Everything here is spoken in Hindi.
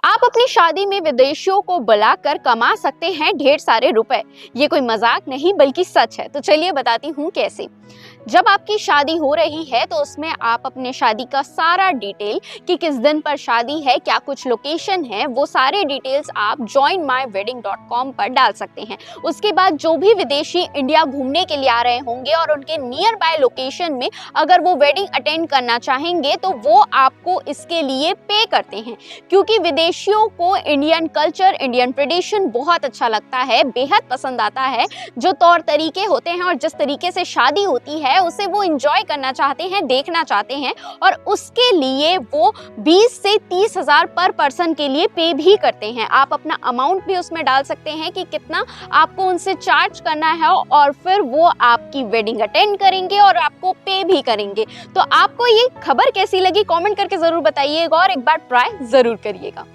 आप अपनी शादी में विदेशियों को बुलाकर कमा सकते हैं ढेर सारे रुपए। ये कोई मजाक नहीं बल्कि सच है। तो चलिए बताती हूँ कैसे। जब आपकी शादी हो रही है तो उसमें आप अपने शादी का सारा डिटेल कि किस दिन पर शादी है, क्या कुछ लोकेशन है, वो सारे डिटेल्स आप joinmywedding.com पर डाल सकते हैं। उसके बाद जो भी विदेशी इंडिया घूमने के लिए आ रहे होंगे और उनके नियर बाय लोकेशन में अगर वो वेडिंग अटेंड करना चाहेंगे तो वो आपको इसके लिए पे करते हैं, क्योंकि विदेशियों को इंडियन कल्चर, इंडियन ट्रेडिशन बहुत अच्छा लगता है, बेहद पसंद आता है। जो तौर तरीके होते हैं और जिस तरीके से शादी होती है उसे वो एंजॉय करना चाहते हैं, देखना चाहते हैं, और उसके लिए वो 20 से 30 हज़ार पर पर्सन के लिए पे भी करते हैं। आप अपना अमाउंट भी उसमें डाल सकते हैं कि कितना आपको उनसे चार्ज करना है, और फिर वो आपकी वेडिंग अटेंड करेंगे और आपको पे भी करेंगे। तो आपको ये खबर कैसी लगी कमेंट करके जरूर बताइएगा और एक बार ट्राई जरूर करिएगा।